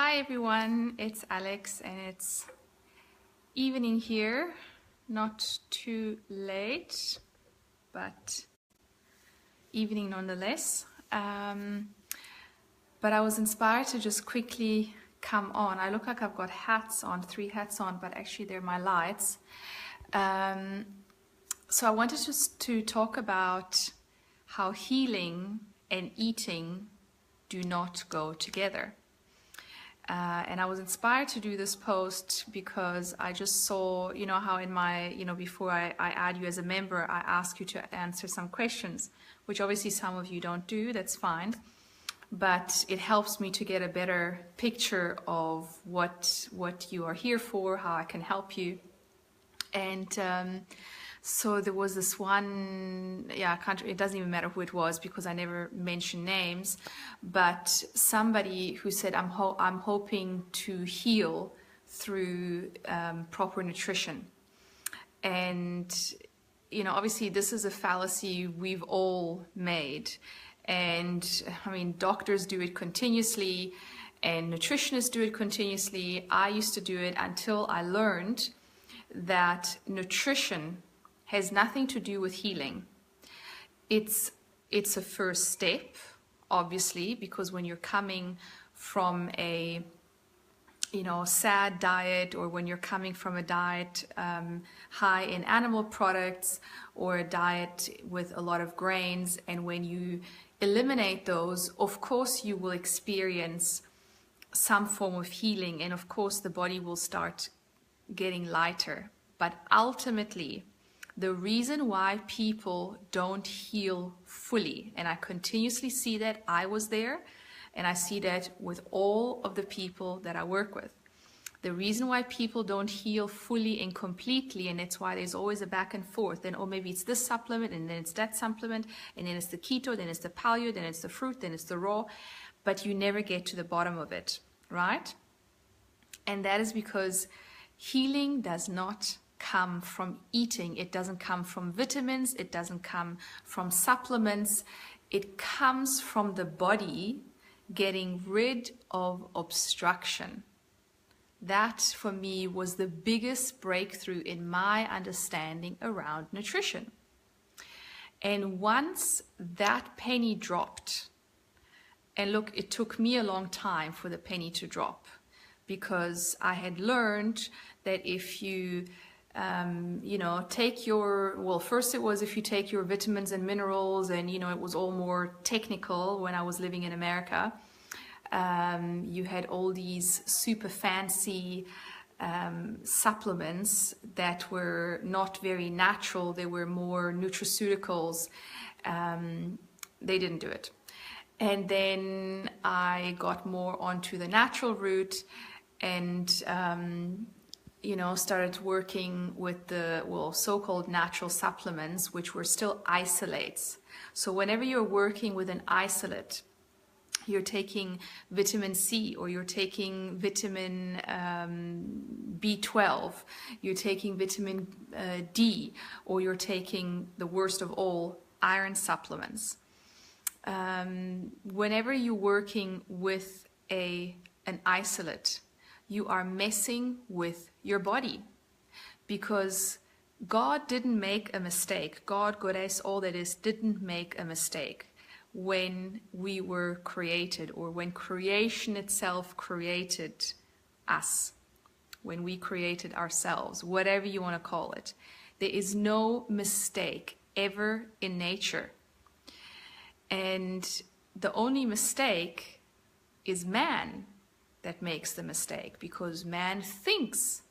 Hi everyone, it's Alex and it's evening here, not too late, but evening nonetheless. But I was inspired to just quickly come on. I look like I've got hats on, 3 hats on, but actually they're my lights. So I wanted just to talk about how healing and eating do not go together. And I was inspired to do this post because I just saw, how in my, before I add you as a member, I ask you to answer some questions, which obviously some of you don't do, that's fine. But it helps me to get a better picture of what you are here for, how I can help you. And so there was this one, it doesn't even matter who it was because I never mention names, but somebody who said, I'm hoping to heal through proper nutrition. And, obviously this is a fallacy we've all made. And I mean, doctors do it continuously and nutritionists do it continuously. I used to do it until I learned that nutrition has nothing to do with healing. It's a first step, obviously, because when you're coming from a sad diet, or when you're coming from a diet high in animal products, or a diet with a lot of grains, and when you eliminate those, of course you will experience some form of healing, and of course the body will start getting lighter. But ultimately, the reason why people don't heal fully, and I continuously see that, I was there, and I see that with all of the people that I work with. The reason why people don't heal fully and completely, and that's why there's always a back and forth, and maybe it's this supplement, and then it's that supplement, and then it's the keto, then it's the paleo, then it's the fruit, then it's the raw, but you never get to the bottom of it, right? And that is because healing does not come from eating. It doesn't come from vitamins. It doesn't come from supplements. It comes from the body getting rid of obstruction. That for me was the biggest breakthrough in my understanding around nutrition. And once that penny dropped, and look, it took me a long time for the penny to drop, because I had learned that if you take first it was if you take your vitamins and minerals, and it was all more technical when I was living in America. You had all these super fancy supplements that were not very natural. They were more nutraceuticals. They didn't do it. And then I got more onto the natural route, and started working with the so-called natural supplements, which were still isolates. So whenever you're working with an isolate, you're taking vitamin C, or you're taking vitamin B12, you're taking vitamin D, or you're taking, the worst of all, iron supplements. Whenever you're working with an isolate, you are messing with your body, because God didn't make a mistake. God is all that is, didn't make a mistake when we were created, or when creation itself created us, when we created ourselves, whatever you want to call it. There is no mistake ever in nature. And the only mistake is man that makes the mistake, because man thinks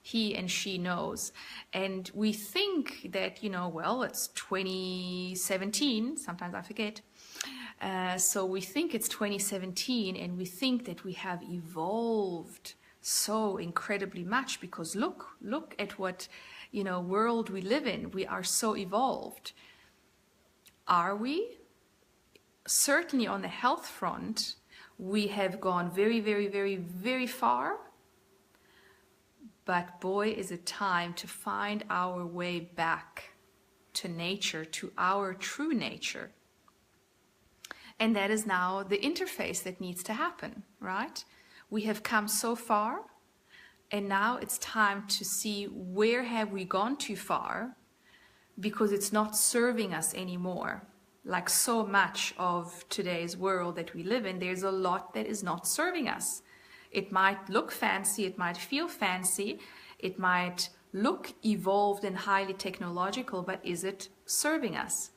he and she knows. And we think that, it's 2017, sometimes I forget. So we think it's 2017, and we think that we have evolved so incredibly much, because look at what, world we live in. We are so evolved. Are we? Certainly on the health front, we have gone very, very, very, very far. But boy, is it time to find our way back to nature, to our true nature. And that is now the interface that needs to happen, right? We have come so far, and now it's time to see where have we gone too far, because it's not serving us anymore. Like so much of today's world that we live in, there's a lot that is not serving us. It might look fancy, it might feel fancy, it might look evolved and highly technological, but is it serving us?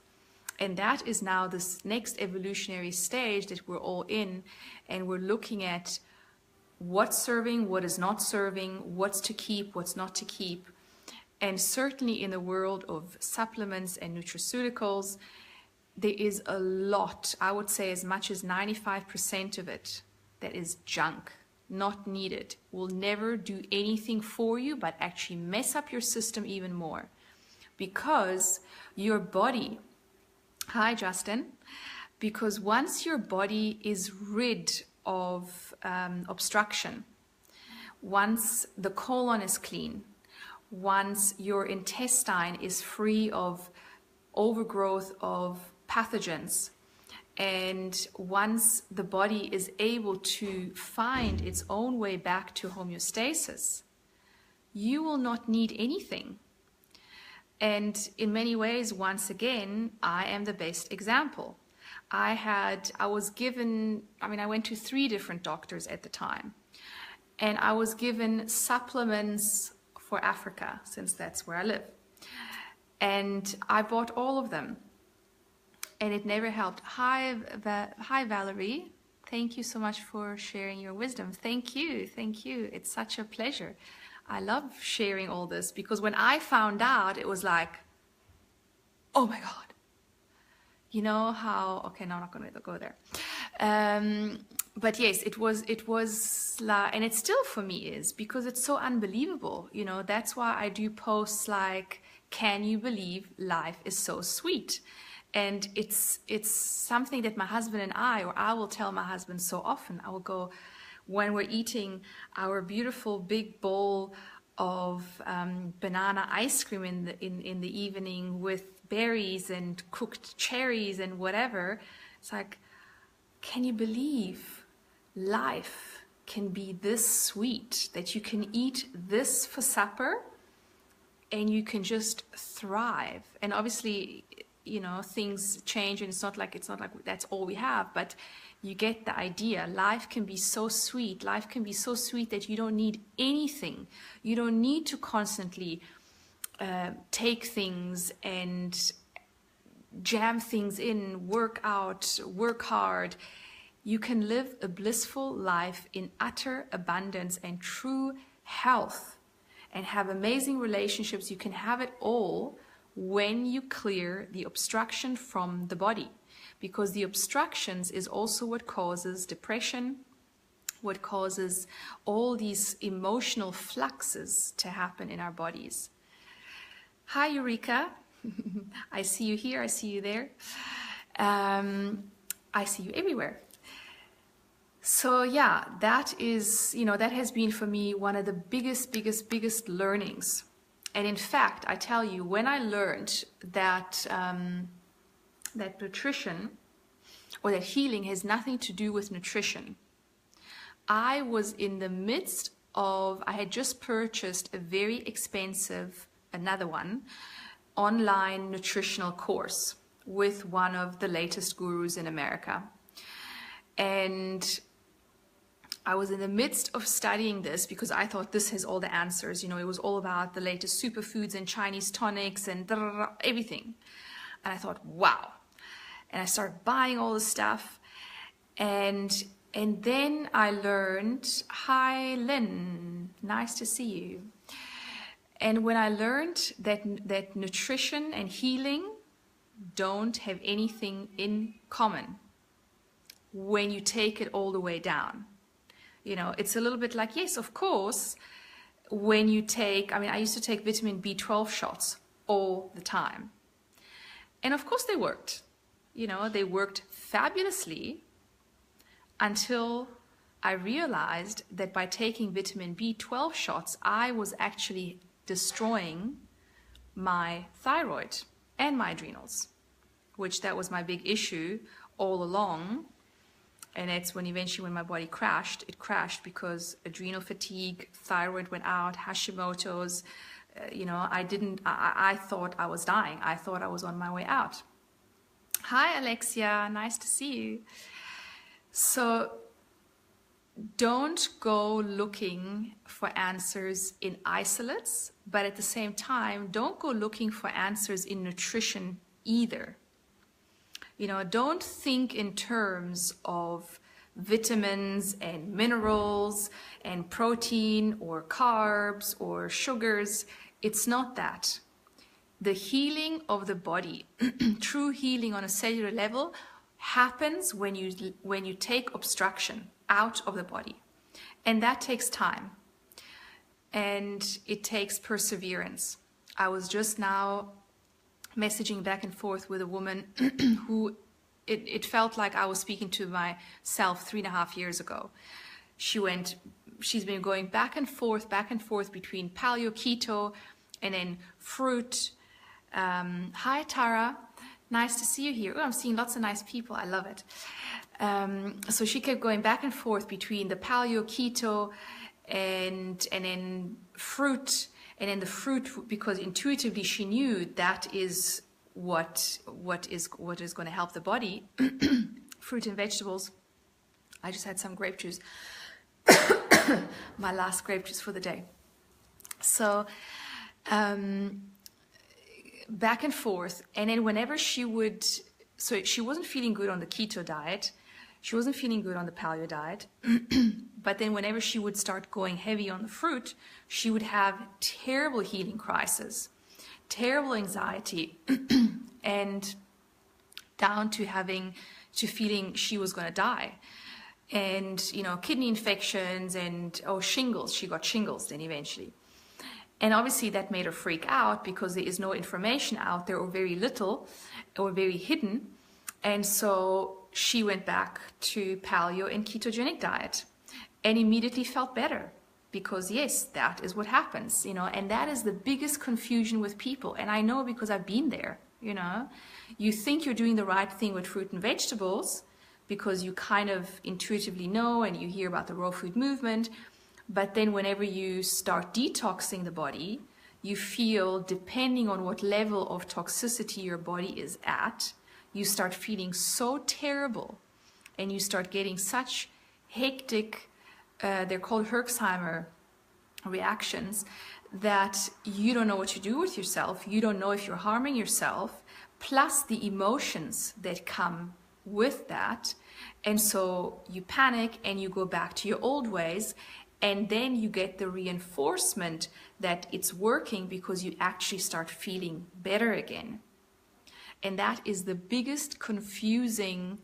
And that is now this next evolutionary stage that we're all in, and we're looking at what's serving, what is not serving, what's to keep, what's not to keep. And certainly in the world of supplements and nutraceuticals, there is a lot, I would say as much as 95% of it, that is junk, not needed, will never do anything for you, but actually mess up your system even more. Because your body, hi Justin, because once your body is rid of obstruction, once the colon is clean, once your intestine is free of overgrowth of pathogens, and once the body is able to find its own way back to homeostasis, you will not need anything. And in many ways, once again, I am the best example. I was given, I went to 3 different doctors at the time, and I was given supplements for Africa, since that's where I live. And I bought all of them, and it never helped. Hi, Valerie. Thank you so much for sharing your wisdom. Thank you. Thank you. It's such a pleasure. I love sharing all this, because when I found out, it was like, oh my God. You know how, okay, no, I'm not going to go there. But yes, it was like, and it still for me is, because it's so unbelievable. You know, that's why I do posts like, can you believe life is so sweet? And it's something that my husband and I will tell my husband so often. I will go, when we're eating our beautiful big bowl of banana ice cream in the evening with berries and cooked cherries and whatever, it's like, can you believe life can be this sweet, that you can eat this for supper and you can just thrive? And obviously, you know, things change, and it's not like that's all we have, but you get the idea. Life can be so sweet. Life can be so sweet that you don't need anything. You don't need to constantly take things and jam things in, work out, work hard. You can live a blissful life in utter abundance and true health, and have amazing relationships. You can have it all when you clear the obstruction from the body, because the obstructions is also what causes depression, what causes all these emotional fluxes to happen in our bodies. Hi, Eureka. I see you here. I see you there. I see you everywhere. So yeah, that is, you know, that has been for me one of the biggest learnings. And in fact, I tell you, when I learned that that nutrition or that healing has nothing to do with nutrition, I was in the midst of, I had just purchased a very expensive, another one, online nutritional course with one of the latest gurus in America. And I was in the midst of studying this because I thought this has all the answers. You know, it was all about the latest superfoods and Chinese tonics and everything. And I thought, wow. And I started buying all the stuff. And then I learned, hi Lynn, nice to see you. And when I learned that nutrition and healing don't have anything in common when you take it all the way down. You know, it's a little bit like, yes, of course, when you take, I used to take vitamin B12 shots all the time. And of course they worked. You know, they worked fabulously until I realized that by taking vitamin B12 shots, I was actually destroying my thyroid and my adrenals, which that was my big issue all along. And it's when eventually when my body crashed, it crashed because adrenal fatigue, thyroid went out, Hashimoto's, I thought I was dying. I thought I was on my way out. Hi, Alexia, nice to see you. So don't go looking for answers in isolates, but at the same time, don't go looking for answers in nutrition either. Don't think in terms of vitamins and minerals and protein or carbs or sugars. It's not that. The healing of the body, true healing on a cellular level, happens when you take obstruction out of the body. And that takes time. And it takes perseverance. I was just now messaging back and forth with a woman who it felt like I was speaking to myself 3.5 years ago. She's been going back and forth between paleo, keto, and then fruit. Hi, Tara. Nice to see you here. Oh, I'm seeing lots of nice people. I love it. So she kept going back and forth between the paleo, keto, and then fruit. And then the fruit, because intuitively she knew that is what is going to help the body. Fruit and vegetables. I just had some grape juice. My last grape juice for the day. So back and forth. And then whenever she wasn't feeling good on the keto diet. She wasn't feeling good on the paleo diet. But then whenever she would start going heavy on the fruit, she would have terrible healing crises, terrible anxiety, and down to feeling she was going to die. And, kidney infections and, shingles. She got shingles then eventually. And obviously that made her freak out because there is no information out there, or very little, or very hidden. And so she went back to paleo and ketogenic diet and immediately felt better, because yes, that is what happens, and that is the biggest confusion with people. And I know because I've been there. You think you're doing the right thing with fruit and vegetables because you kind of intuitively know and you hear about the raw food movement. But then whenever you start detoxing the body, you feel, depending on what level of toxicity your body is at, you start feeling so terrible, and you start getting such hectic, they're called Herxheimer reactions, that you don't know what to do with yourself. You don't know if you're harming yourself, plus the emotions that come with that. And so you panic and you go back to your old ways. And then you get the reinforcement that it's working because you actually start feeling better again. And that is the biggest confusing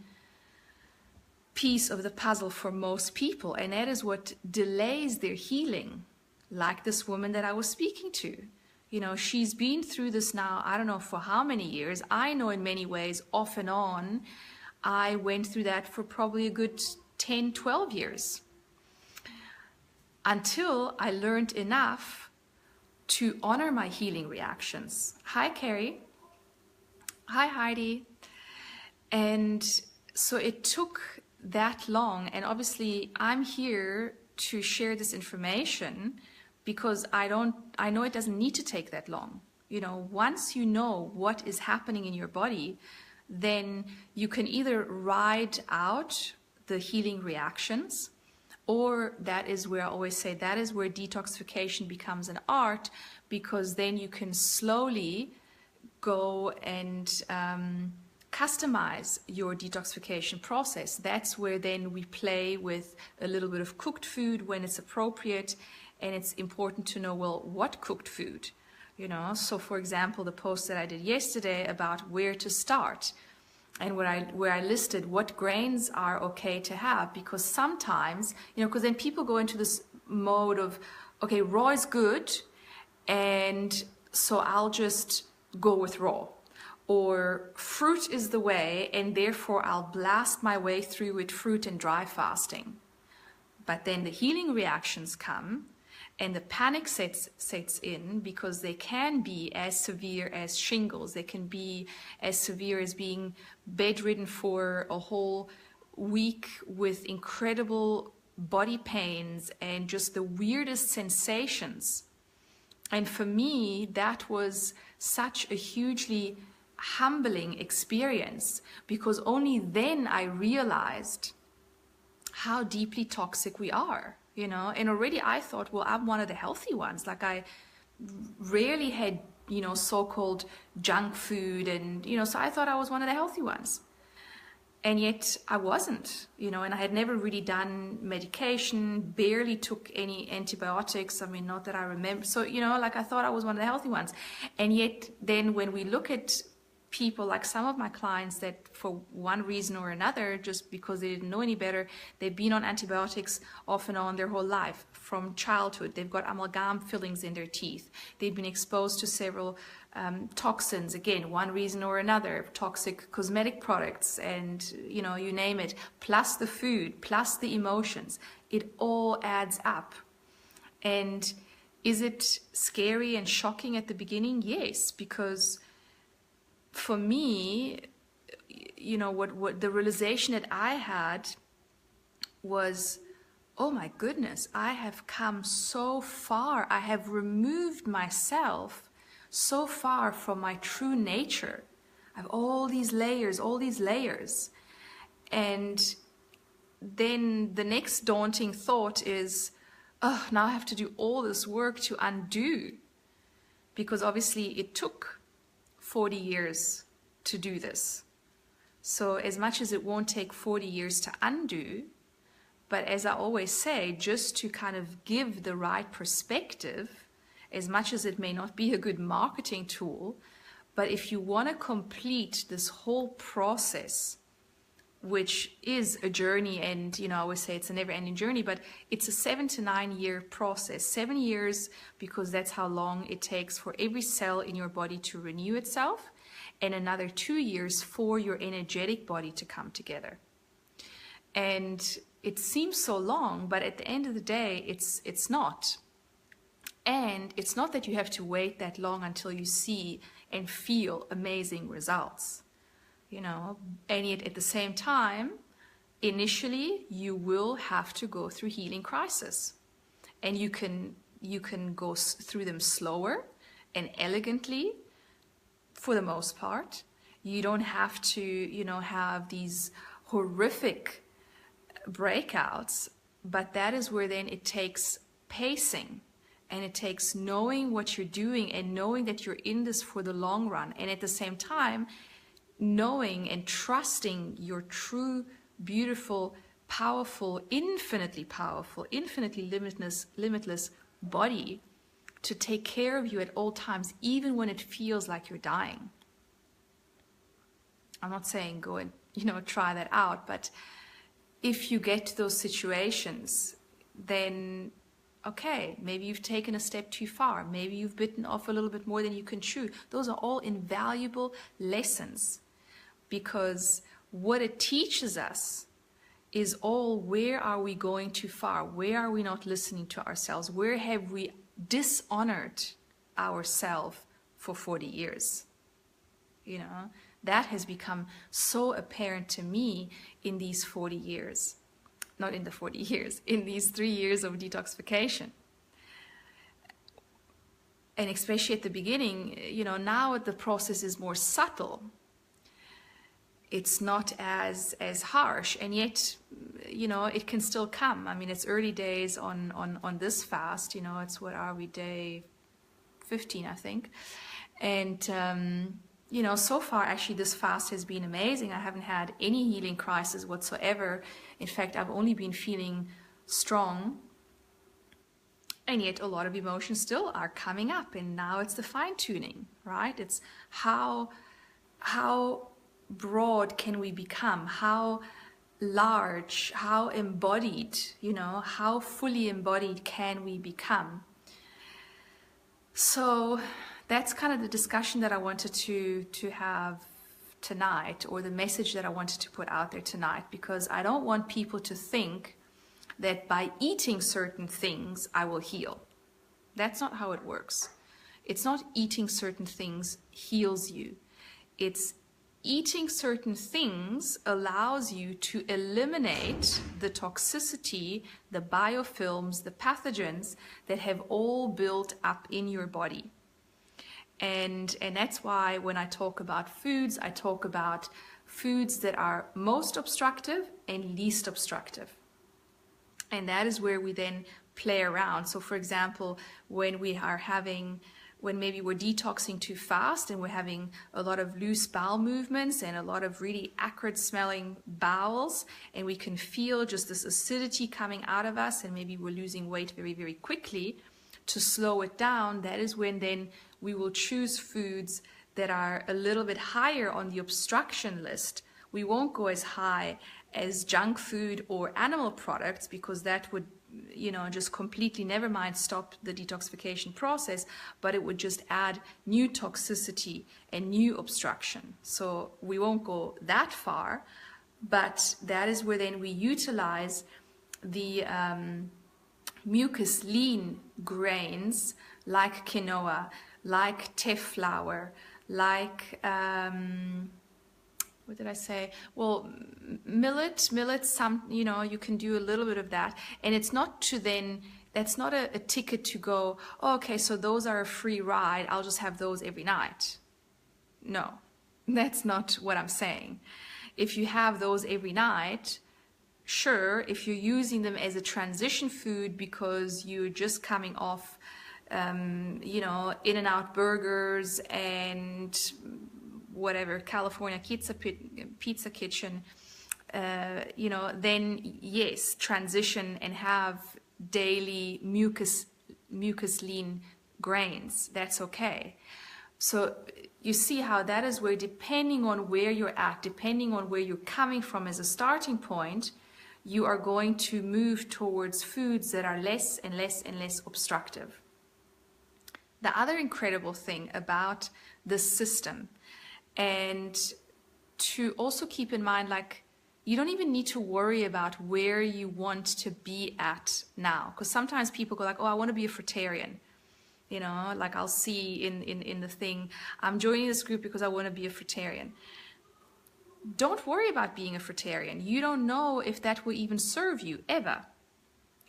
piece of the puzzle for most people. And that is what delays their healing. Like this woman that I was speaking to. She's been through this now, I don't know for how many years. I know in many ways, off and on, I went through that for probably a good 10, 12 years. Until I learned enough to honor my healing reactions. Hi, Carrie. Hi, Heidi. And so it took that long. And obviously, I'm here to share this information because I know it doesn't need to take that long. Once you know what is happening in your body, then you can either ride out the healing reactions, or that is where I always say that is where detoxification becomes an art, because then you can slowly go and customize your detoxification process. That's where then we play with a little bit of cooked food when it's appropriate, and it's important to know, well, what cooked food? So for example, the post that I did yesterday about where to start, and where I listed what grains are okay to have, because sometimes, because then people go into this mode of, okay, raw is good, and so I'll just go with raw. Or fruit is the way, and therefore I'll blast my way through with fruit and dry fasting. But then the healing reactions come, and the panic sets in, because they can be as severe as shingles. They can be as severe as being bedridden for a whole week with incredible body pains and just the weirdest sensations. And for me, that was such a hugely humbling experience, because only then I realized how deeply toxic we are, you know. And already I thought, well, I'm one of the healthy ones. Like, I rarely had, you know, so-called junk food, and, you know, so I thought I was one of the healthy ones. And yet I wasn't, you know, and I had never really done medication, barely took any antibiotics. I mean, not that I remember. So, you know, like, I thought I was one of the healthy ones. And yet then when we look at people, like some of my clients that for one reason or another, just because they didn't know any better, they've been on antibiotics off and on their whole life from childhood. They've got amalgam fillings in their teeth. They've been exposed to several toxins, again, one reason or another, toxic cosmetic products, and, you know, you name it, plus the food, plus the emotions. It all adds up. And is it scary and shocking at the beginning? Yes, because for me, you know, what the realization that I had was, oh my goodness, I have come so far. I have removed myself so far from my true nature. I have all these layers. And then the next daunting thought is, oh, now I have to do all this work to undo. Because obviously it took 40 years to do this. So as much as it won't take 40 years to undo, but as I always say, just to kind of give the right perspective, as much as it may not be a good marketing tool, but if you want to complete this whole process, which is a journey, and, you know, I always say it's a never-ending journey, but it's a 7 to 9 year process. 7 years, because that's how long it takes for every cell in your body to renew itself, and another 2 years for your energetic body to come together. And it seems so long, but at the end of the day, it's not. And it's not that you have to wait that long until you see and feel amazing results, you know. And yet at the same time, initially you will have to go through healing crisis, and you can go through them slower and elegantly for the most part. You don't have to, you know, have these horrific breakouts, but that is where then it takes pacing. And it takes knowing what you're doing and knowing that you're in this for the long run. And at the same time, knowing and trusting your true, beautiful, powerful, infinitely limitless body to take care of you at all times, even when it feels like you're dying. I'm not saying go and, you know, try that out, but if you get to those situations, then okay, maybe you've taken a step too far. Maybe you've bitten off a little bit more than you can chew. Those are all invaluable lessons, because what it teaches us is all, where are we going too far? Where are we not listening to ourselves? Where have we dishonored ourselves for 40 years? You know, that has become so apparent to me in these 40 years. Not in the 40 years, in these 3 years of detoxification. And especially at the beginning, you know, now the process is more subtle. It's not as harsh, and yet, you know, it can still come. I mean, it's early days on this fast, you know, it's, what are we, day 15, I think. And, you know, so far, actually, this fast has been amazing. I haven't had any healing crisis whatsoever. In fact, I've only been feeling strong. And yet a lot of emotions still are coming up. And now it's the fine-tuning, right? It's how broad can we become? How large, how embodied, you know, how fully embodied can we become? So that's kind of the discussion that I wanted to have tonight, or the message that I wanted to put out there tonight, because I don't want people to think that by eating certain things I will heal. That's not how it works. It's not eating certain things heals you. It's eating certain things allows you to eliminate the toxicity, the biofilms, the pathogens that have all built up in your body. And that's why when I talk about foods, I talk about foods that are most obstructive and least obstructive. And that is where we then play around. So for example, when maybe we're detoxing too fast and we're having a lot of loose bowel movements and a lot of really acrid smelling bowels, and we can feel just this acidity coming out of us, and maybe we're losing weight very, very quickly, to slow it down, that is when then we will choose foods that are a little bit higher on the obstruction list. We won't go as high as junk food or animal products, because that would, just completely, never mind stop the detoxification process, but it would just add new toxicity and new obstruction. So we won't go that far, but that is where then we utilize the mucus lean grains like quinoa, like teff flour, like what did I say? Well, millet, some, you can do a little bit of that. And it's not to then, that's not a ticket to go, oh, okay, so those are a free ride, I'll just have those every night. No, that's not what I'm saying. If you have those every night, sure, if you're using them as a transition food because you're just coming off, In-N-Out burgers and whatever, California pizza kitchen, then yes, transition and have daily mucus lean grains. That's okay. So you see how that is where, depending on where you're at, depending on where you're coming from as a starting point, you are going to move towards foods that are less and less and less obstructive. The other incredible thing about this system, and to also keep in mind, like, you don't even need to worry about where you want to be at now. Because sometimes people go like, oh, I want to be a fruitarian. Like I'll see in the thing, I'm joining this group because I want to be a fruitarian. Don't worry about being a fruitarian. You don't know if that will even serve you ever,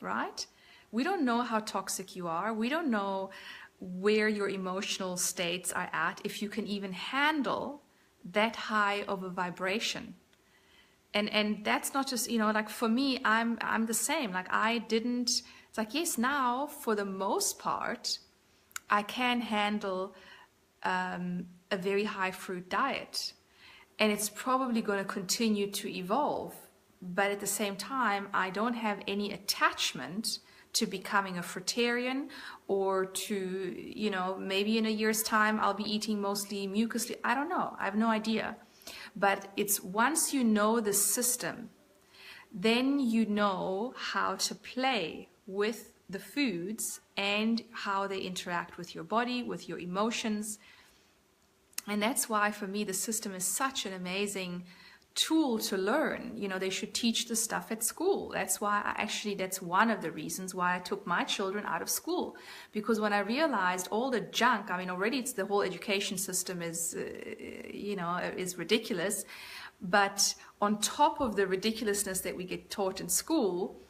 right? We don't know how toxic you are. We don't know where your emotional states are at, if you can even handle that high of a vibration. And that's not just, like for me, I'm the same. Like it's like, yes, now for the most part, I can handle a very high fruit diet. And it's probably going to continue to evolve. But at the same time, I don't have any attachment to becoming a fruitarian, or to, maybe in a year's time, I'll be eating mostly mucus. I don't know. I have no idea. But it's once you know the system, then you know how to play with the foods and how they interact with your body, with your emotions. And that's why for me the system is such an amazing tool to learn. They should teach the stuff at school. That's why that's one of the reasons why I took my children out of school, because when I realized all the junk, already it's the whole education system is ridiculous, but on top of the ridiculousness that we get taught in school,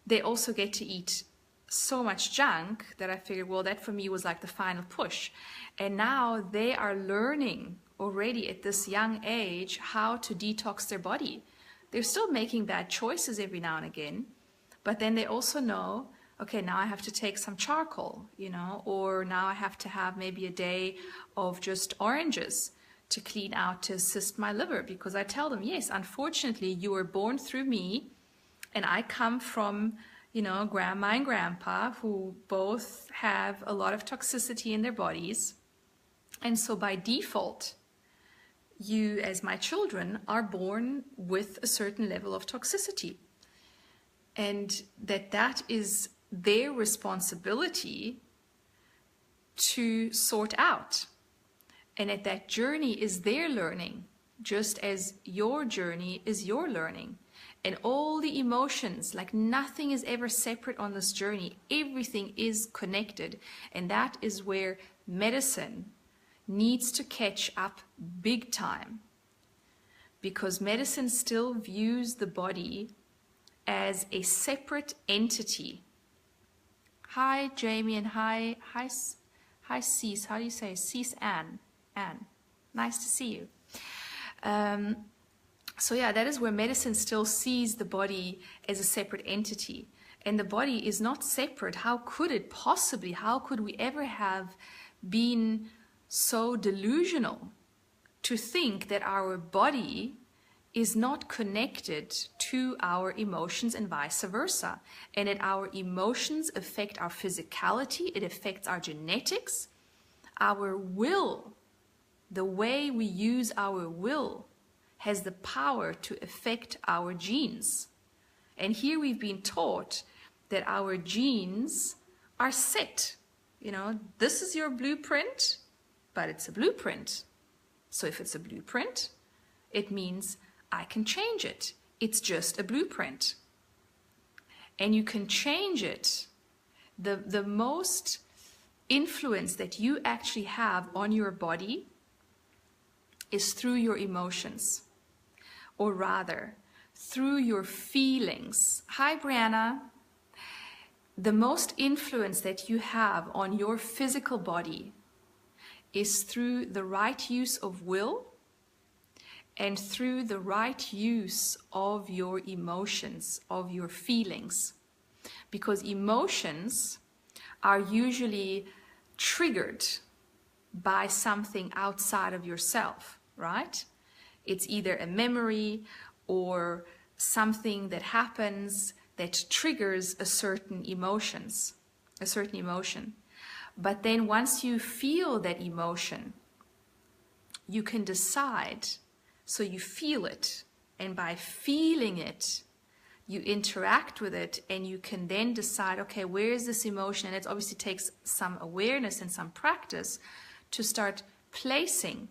they also get to eat so much junk that I figured, well, that for me was like the final push. And now they are learning already at this young age how to detox their body. They're still making bad choices every now and again, but then they also know, okay, now I have to take some charcoal, or now I have to have maybe a day of just oranges to clean out, to assist my liver, because I tell them, yes, unfortunately, you were born through me, and I come from, grandma and grandpa who both have a lot of toxicity in their bodies. And so by default, you, as my children, are born with a certain level of toxicity. And that is their responsibility to sort out. And that journey is their learning, just as your journey is your learning. And all the emotions, like nothing is ever separate on this journey. Everything is connected. And that is where medicine needs to catch up big time. because medicine still views the body as a separate entity. Hi, Jamie, and hi, Cease. How do you say Cease? Anne. Nice to see you. So yeah, that is where medicine still sees the body as a separate entity. And the body is not separate. How could it possibly? How could we ever have been so delusional to think that our body is not connected to our emotions and vice versa, and that our emotions affect our physicality, it affects our genetics, our will, the way we use our will has the power to affect our genes. And here we've been taught that our genes are set. You know, this is your blueprint, but it's a blueprint. So if it's a blueprint, it means I can change it. It's just a blueprint. And you can change it. The most influence that you actually have on your body is through your emotions, or rather, through your feelings. Hi, Brianna. The most influence that you have on your physical body is through the right use of will and through the right use of your emotions, of your feelings. Because emotions are usually triggered by something outside of yourself, right? It's either a memory or something that happens that triggers a certain emotion. But then once you feel that emotion, you can decide. So you feel it, and by feeling it, you interact with it, and you can then decide, okay, where is this emotion? And it obviously takes some awareness and some practice to start placing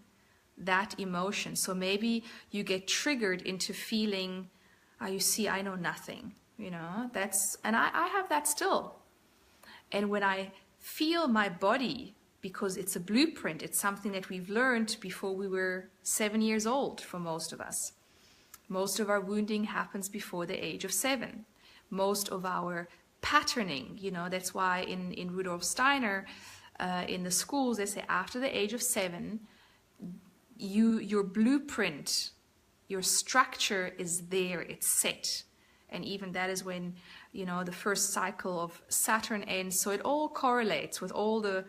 that emotion. So maybe you get triggered into feeling, you see, I know nothing, you know, and I have that still. And when I feel my body, because it's a blueprint, it's something that we've learned before we were 7 years old for most of us. Most of our wounding happens before the age of 7. Most of our patterning, you know, that's why in Rudolf Steiner, in the schools, they say after the age of 7, your blueprint, your structure is there, it's set. And even that is when, you know, the first cycle of Saturn ends. So it all correlates with all the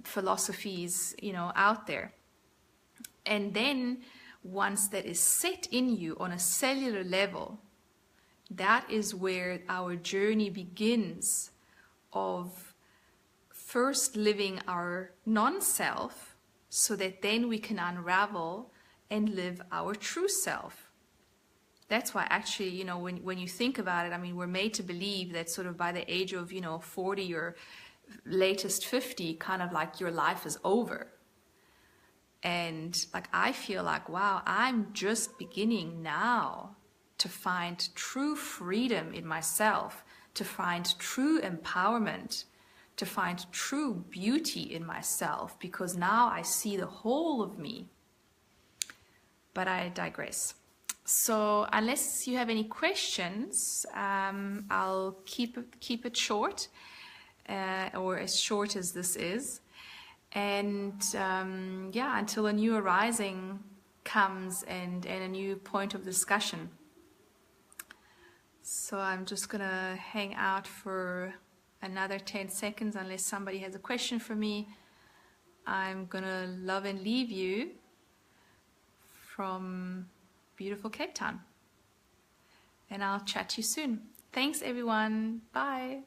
philosophies, you know, out there. And then once that is set in you on a cellular level, that is where our journey begins of first living our non-self, so that then we can unravel and live our true self. That's why actually, you know, when you think about it, I mean, we're made to believe that sort of by the age of, you know, 40 or latest 50, kind of like your life is over. And like, I feel like, wow, I'm just beginning now to find true freedom in myself, to find true empowerment, to find true beauty in myself, because now I see the whole of me. But I digress. So unless you have any questions, I'll keep it short, or as short as this is. And yeah, until a new arising comes and a new point of discussion. So I'm just gonna hang out for another 10 seconds unless somebody has a question for me. I'm gonna love and leave you from beautiful Cape Town. And I'll chat to you soon. Thanks everyone. Bye.